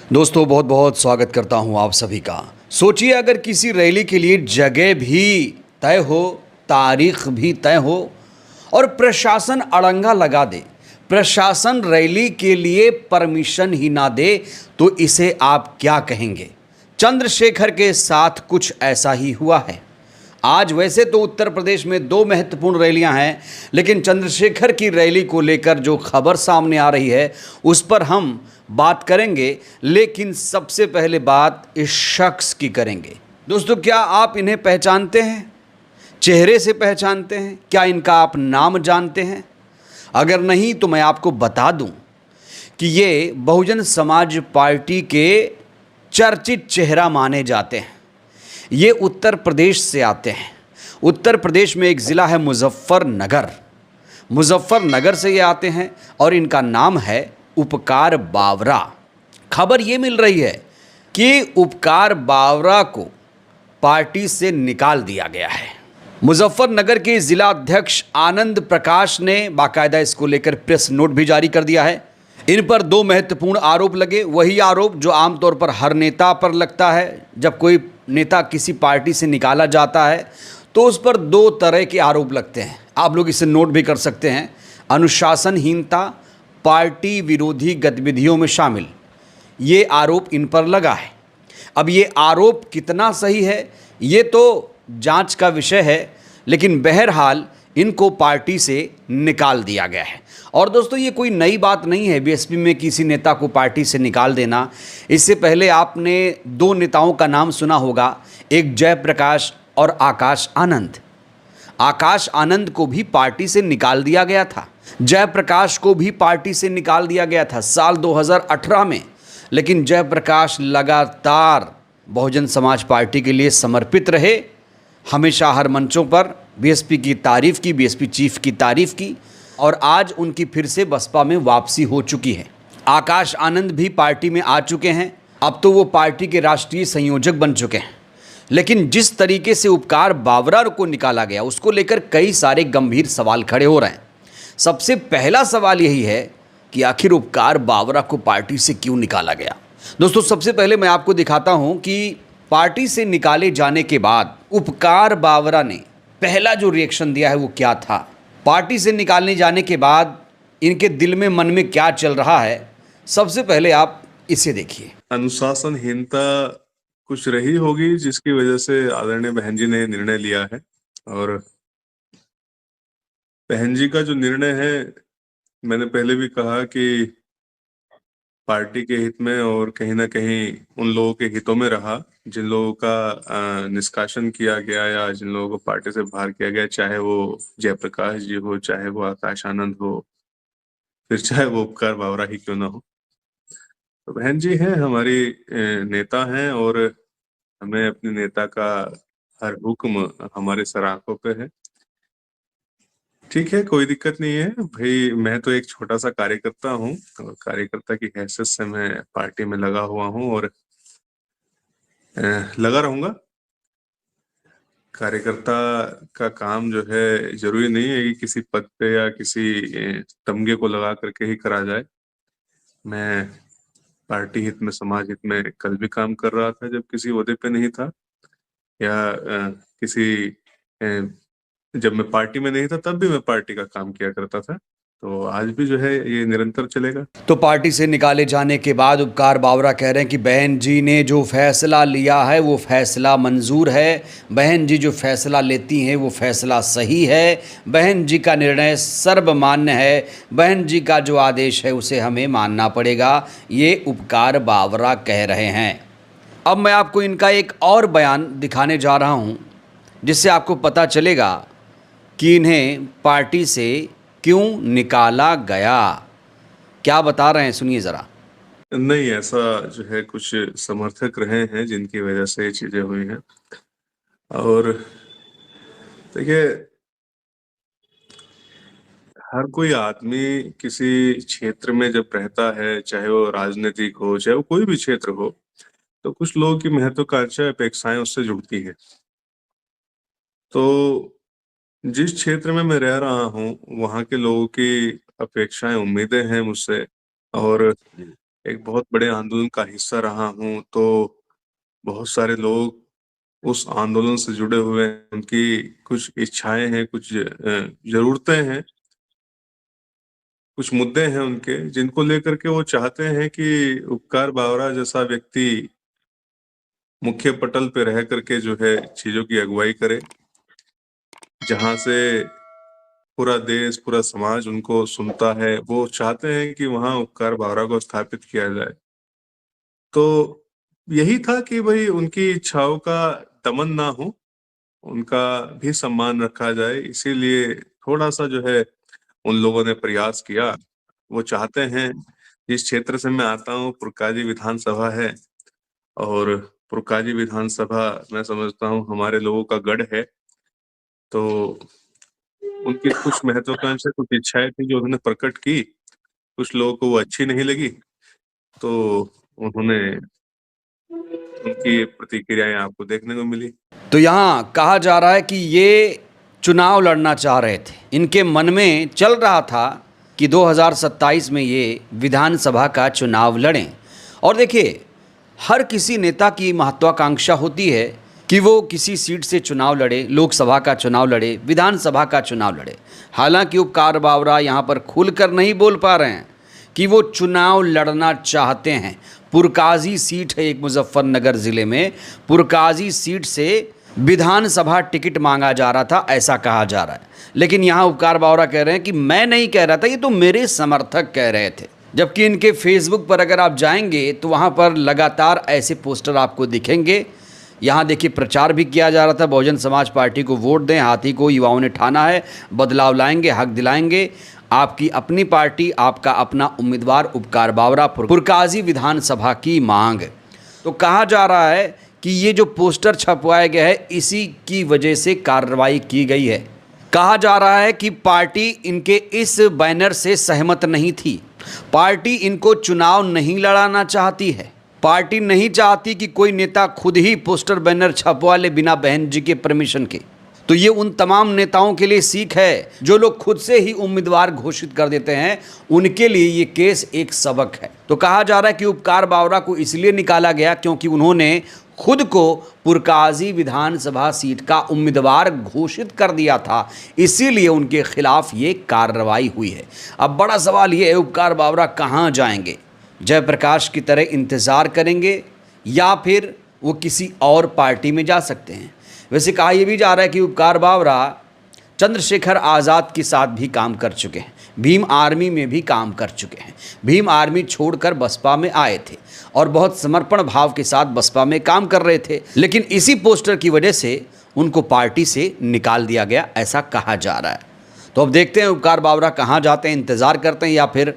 दोस्तों बहुत बहुत स्वागत करता हूं आप सभी का। सोचिए अगर किसी रैली के लिए जगह भी तय हो, तारीख भी तय हो और प्रशासन अड़ंगा लगा दे, प्रशासन रैली के लिए परमिशन ही ना दे, तो इसे आप क्या कहेंगे? चंद्रशेखर के साथ कुछ ऐसा ही हुआ है। आज वैसे तो उत्तर प्रदेश में दो महत्वपूर्ण रैलियां हैं, लेकिन चंद्रशेखर की रैली को लेकर जो खबर सामने आ रही है उस पर हम बात करेंगे। लेकिन सबसे पहले बात इस शख्स की करेंगे। दोस्तों, क्या आप इन्हें पहचानते हैं? चेहरे से पहचानते हैं? क्या इनका आप नाम जानते हैं? अगर नहीं तो मैं आपको बता दूं कि ये बहुजन समाज पार्टी के चर्चित चेहरा माने जाते हैं। ये उत्तर प्रदेश से आते हैं। उत्तर प्रदेश में एक ज़िला है मुजफ्फरनगर। मुजफ्फरनगर से ये आते हैं और इनका नाम है उपकार बावरा। खबर ये मिल रही है कि उपकार बावरा को पार्टी से निकाल दिया गया है। मुजफ्फरनगर के ज़िला अध्यक्ष आनंद प्रकाश ने बाकायदा इसको लेकर प्रेस नोट भी जारी कर दिया है। इन पर दो महत्वपूर्ण आरोप लगे, वही आरोप जो आमतौर पर हर नेता पर लगता है। जब कोई नेता किसी पार्टी से निकाला जाता है तो उस पर दो तरह के आरोप लगते हैं। आप लोग इसे नोट भी कर सकते हैं। अनुशासनहीनता, पार्टी विरोधी गतिविधियों में शामिल, ये आरोप इन पर लगा है। अब ये आरोप कितना सही है ये तो जांच का विषय है, लेकिन बहरहाल इनको पार्टी से निकाल दिया गया है। और दोस्तों, ये कोई नई बात नहीं है बीएसपी में किसी नेता को पार्टी से निकाल देना। इससे पहले आपने दो नेताओं का नाम सुना होगा, एक जयप्रकाश और आकाश आनंद। आकाश आनंद को भी पार्टी से निकाल दिया गया था, जयप्रकाश को भी पार्टी से निकाल दिया गया था साल 2018 में। लेकिन जयप्रकाश लगातार बहुजन समाज पार्टी के लिए समर्पित रहे, हमेशा हर मंचों पर बीएसपी की तारीफ़ की, बीएसपी चीफ की तारीफ़ की, और आज उनकी फिर से बसपा में वापसी हो चुकी है। आकाश आनंद भी पार्टी में आ चुके हैं, अब तो वो पार्टी के राष्ट्रीय संयोजक बन चुके हैं। लेकिन जिस तरीके से उपकार बावरा को निकाला गया उसको लेकर कई सारे गंभीर सवाल खड़े हो रहे हैं। सबसे पहला सवाल यही है कि आखिर उपकार बावरा को पार्टी से क्यों निकाला गया। दोस्तों, सबसे पहले मैं आपको दिखाता हूं कि पार्टी से निकाले जाने के बाद उपकार बावरा ने पहला जो रिएक्शन दिया है वो क्या था। पार्टी से निकालने जाने के बाद इनके दिल में, मन में क्या चल रहा है, सबसे पहले आप इसे देखिए। अनुशासनहीनता कुछ रही होगी जिसकी वजह से आदरणीय बहन जी ने निर्णय लिया है, और बहन जी का जो निर्णय है, मैंने पहले भी कहा कि पार्टी के हित में और कहीं ना कहीं उन लोगों के हितों में रहा जिन लोगों का निष्कासन किया गया या जिन लोगों को पार्टी से बाहर किया गया, चाहे वो जयप्रकाश जी हो, चाहे वो आकाश आनंद हो, फिर चाहे वो उपकार बावरा ही क्यों ना हो। तो बहन जी हैं, हमारी नेता हैं, और हमें अपने नेता का हर हुक्म हमारे सर आंखों पे है। ठीक है, कोई दिक्कत नहीं है भाई। मैं तो एक छोटा सा कार्यकर्ता हूँ और कार्यकर्ता की हैसियत से मैं पार्टी में लगा हुआ हूँ और लगा रहूंगा। कार्यकर्ता का काम जो है, जरूरी नहीं है कि किसी पद पे या किसी तमगे को लगा करके ही करा जाए। मैं पार्टी हित में, समाज हित में कल भी काम कर रहा था जब किसी ओहदे पे नहीं था, या किसी जब मैं पार्टी में नहीं था तब भी मैं पार्टी का काम किया करता था। तो आज भी जो है ये निरंतर चलेगा। तो पार्टी से निकाले जाने के बाद उपकार बावरा कह रहे हैं कि बहन जी ने जो फैसला लिया है वो फैसला मंजूर है, बहन जी जो फैसला लेती हैं वो फैसला सही है, बहन जी का निर्णय सर्वमान्य है, बहन जी का जो आदेश है उसे हमें मानना पड़ेगा। ये उपकार बावरा कह रहे हैं। अब मैं आपको इनका एक और बयान दिखाने जा रहा हूँ जिससे आपको पता चलेगा कि इन्हें पार्टी से क्यों निकाला गया। क्या बता रहे हैं, सुनिए जरा। नहीं, ऐसा जो है कुछ समर्थक रहे हैं जिनकी वजह से ये चीजें हुई हैं। और देखिए, हर कोई आदमी किसी क्षेत्र में जब रहता है, चाहे वो राजनीतिक हो, चाहे वो कोई भी क्षेत्र हो, तो कुछ लोगों की महत्वाकांक्षाएं, अपेक्षाएं उससे जुड़ती हैं। तो जिस क्षेत्र में मैं रह रहा हूँ, वहाँ के लोगों की अपेक्षाएं, उम्मीदें हैं मुझसे, और एक बहुत बड़े आंदोलन का हिस्सा रहा हूँ, तो बहुत सारे लोग उस आंदोलन से जुड़े हुए हैं, उनकी कुछ इच्छाएँ हैं, कुछ ज़रूरतें हैं, कुछ मुद्दे हैं उनके, जिनको लेकर के वो चाहते हैं कि उपकार बावरा जैसा व्यक्ति मुख्य पटल पे रह करके जो है चीज़ों की अगुवाई करे, जहाँ से पूरा देश, पूरा समाज उनको सुनता है। वो चाहते हैं कि वहाँ उपकार बावरा को स्थापित किया जाए। तो यही था कि भई उनकी इच्छाओं का दमन ना हो, उनका भी सम्मान रखा जाए, इसीलिए थोड़ा-सा जो है उन लोगों ने प्रयास किया। वो चाहते हैं, जिस क्षेत्र से मैं आता हूँ पुरकाजी विधानसभा है और पुरकाजी विधानसभा मैं समझता हूँ हमारे लोगों का गढ़ है। तो उनकी कुछ महत्वाकांक्षा, कुछ इच्छाएँ थी जो उन्होंने प्रकट की, कुछ लोगों को वो अच्छी नहीं लगी, तो उन्होंने उनकी प्रतिक्रियाएँ आपको देखने को मिली। तो यहाँ कहा जा रहा है कि ये चुनाव लड़ना चाह रहे थे, इनके मन में चल रहा था कि 2027 में ये विधानसभा का चुनाव लड़ें। और देखिए, हर किसी नेता की महत्वाकांक्षा होती है कि वो किसी सीट से चुनाव लड़े, लोकसभा का चुनाव लड़े, विधानसभा का चुनाव लड़े। हालांकि उपकार बावरा यहाँ पर खुलकर नहीं बोल पा रहे हैं कि वो चुनाव लड़ना चाहते हैं। पुरकाजी सीट है एक मुजफ्फरनगर ज़िले में, पुरकाजी सीट से विधानसभा टिकट मांगा जा रहा था, ऐसा कहा जा रहा है। लेकिन यहाँ उपकार बावरा कह रहे हैं कि मैं नहीं कह रहा था, ये तो मेरे समर्थक कह रहे थे। जबकि इनके फेसबुक पर अगर आप जाएंगे तो वहाँ पर लगातार ऐसे पोस्टर आपको दिखेंगे। यहाँ देखिए, प्रचार भी किया जा रहा था, बहुजन समाज पार्टी को वोट दें, हाथी को युवाओं ने ठाना है, बदलाव लाएंगे, हक दिलाएंगे, आपकी अपनी पार्टी, आपका अपना उम्मीदवार उपकार बावरा, पुरकाजी विधानसभा की मांग। तो कहा जा रहा है कि ये जो पोस्टर छपवाया गया है, इसी की वजह से कार्रवाई की गई है। कहा जा रहा है कि पार्टी इनके इस बैनर से सहमत नहीं थी, पार्टी इनको चुनाव नहीं लड़ाना चाहती है, पार्टी नहीं चाहती कि कोई नेता खुद ही पोस्टर बैनर छपवा ले बिना बहन जी के परमिशन के। तो ये उन तमाम नेताओं के लिए सीख है जो लोग खुद से ही उम्मीदवार घोषित कर देते हैं, उनके लिए ये केस एक सबक है। तो कहा जा रहा है कि उपकार बावरा को इसलिए निकाला गया क्योंकि उन्होंने खुद को पुरकाजी विधानसभा सीट का उम्मीदवार घोषित कर दिया था, इसीलिए उनके खिलाफ ये कार्रवाई हुई है। अब बड़ा सवाल ये है, उपकार बावरा कहाँ जाएंगे? जयप्रकाश की तरह इंतज़ार करेंगे या फिर वो किसी और पार्टी में जा सकते हैं? वैसे कहा यह भी जा रहा है कि उपकार बावरा चंद्रशेखर आज़ाद के साथ भी काम कर चुके हैं, भीम आर्मी में भी काम कर चुके हैं, भीम आर्मी छोड़कर बसपा में आए थे और बहुत समर्पण भाव के साथ बसपा में काम कर रहे थे। लेकिन इसी पोस्टर की वजह से उनको पार्टी से निकाल दिया गया, ऐसा कहा जा रहा है। तो अब देखते हैं उपकार बावरा कहाँ जाते हैं, इंतज़ार करते हैं या फिर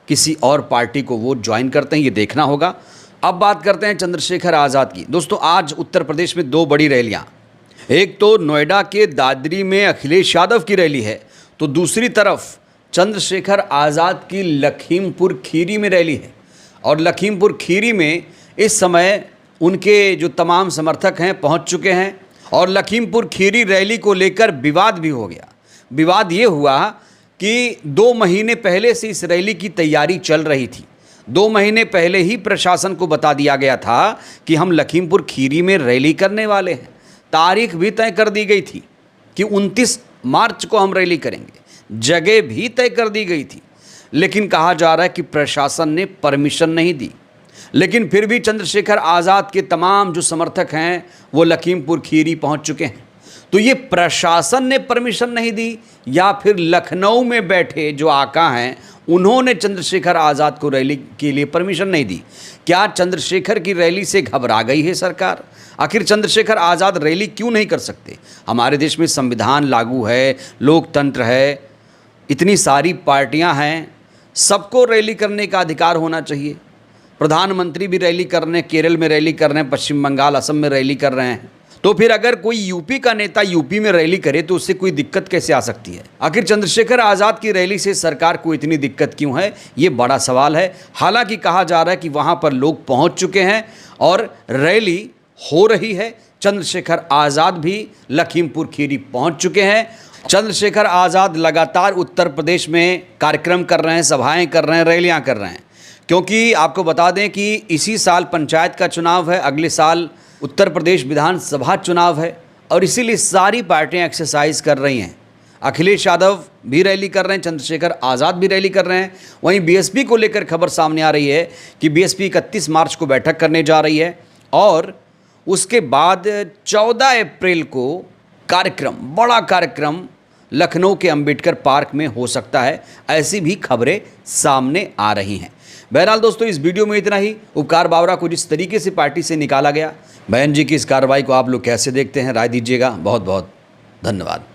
किसी और पार्टी को वो ज्वाइन करते हैं, ये देखना होगा। अब बात करते हैं चंद्रशेखर आज़ाद की। दोस्तों, आज उत्तर प्रदेश में दो बड़ी रैलियाँ, एक तो नोएडा के दादरी में अखिलेश यादव की रैली है, तो दूसरी तरफ चंद्रशेखर आज़ाद की लखीमपुर खीरी में रैली है। और लखीमपुर खीरी में इस समय उनके जो तमाम समर्थक हैं पहुंच चुके हैं और लखीमपुर खीरी रैली को लेकर विवाद भी हो गया। विवाद ये हुआ कि 2 महीने पहले से इस रैली की तैयारी चल रही थी। 2 महीने पहले ही प्रशासन को बता दिया गया था कि हम लखीमपुर खीरी में रैली करने वाले हैं। तारीख भी तय कर दी गई थी कि 29 मार्च को हम रैली करेंगे, जगह भी तय कर दी गई थी। लेकिन कहा जा रहा है कि प्रशासन ने परमिशन नहीं दी। लेकिन फिर भी चंद्रशेखर आज़ाद के तमाम जो समर्थक हैं वो लखीमपुर खीरी पहुंच चुके हैं। तो ये प्रशासन ने परमिशन नहीं दी या फिर लखनऊ में बैठे जो आका हैं उन्होंने चंद्रशेखर आज़ाद को रैली के लिए परमिशन नहीं दी? क्या चंद्रशेखर की रैली से घबरा गई है सरकार? आखिर चंद्रशेखर आज़ाद रैली क्यों नहीं कर सकते? हमारे देश में संविधान लागू है, लोकतंत्र है, इतनी सारी पार्टियां हैं, सबको रैली करने का अधिकार होना चाहिए। प्रधानमंत्री भी रैली कर रहे हैं, केरल में रैली कर रहे हैं, पश्चिम बंगाल, असम में रैली कर रहे हैं। तो फिर अगर कोई यूपी का नेता यूपी में रैली करे तो उससे कोई दिक्कत कैसे आ सकती है? आखिर चंद्रशेखर आज़ाद की रैली से सरकार को इतनी दिक्कत क्यों है, ये बड़ा सवाल है। हालांकि कहा जा रहा है कि वहां पर लोग पहुंच चुके हैं और रैली हो रही है। चंद्रशेखर आज़ाद भी लखीमपुर खीरी पहुंच चुके हैं। चंद्रशेखर आज़ाद लगातार उत्तर प्रदेश में कार्यक्रम कर रहे हैं, सभाएं कर रहे हैं, रैलियां कर रहे हैं। क्योंकि आपको बता दें कि इसी साल पंचायत का चुनाव है, अगले साल उत्तर प्रदेश विधानसभा चुनाव है और इसीलिए सारी पार्टियां एक्सरसाइज कर रही हैं। अखिलेश यादव भी रैली कर रहे हैं, चंद्रशेखर आज़ाद भी रैली कर रहे हैं। वहीं बीएसपी को लेकर खबर सामने आ रही है कि बीएसपी 31 मार्च को बैठक करने जा रही है और उसके बाद 14 अप्रैल को बड़ा कार्यक्रम लखनऊ के अंबेडकर पार्क में हो सकता है। ऐसी भी खबरें सामने आ रही हैं। बहरहाल दोस्तों, इस वीडियो में इतना ही। उपकार बावरा को जिस तरीके से पार्टी से निकाला गया, बहन जी की इस कार्रवाई को आप लोग कैसे देखते हैं, राय दीजिएगा। बहुत बहुत धन्यवाद।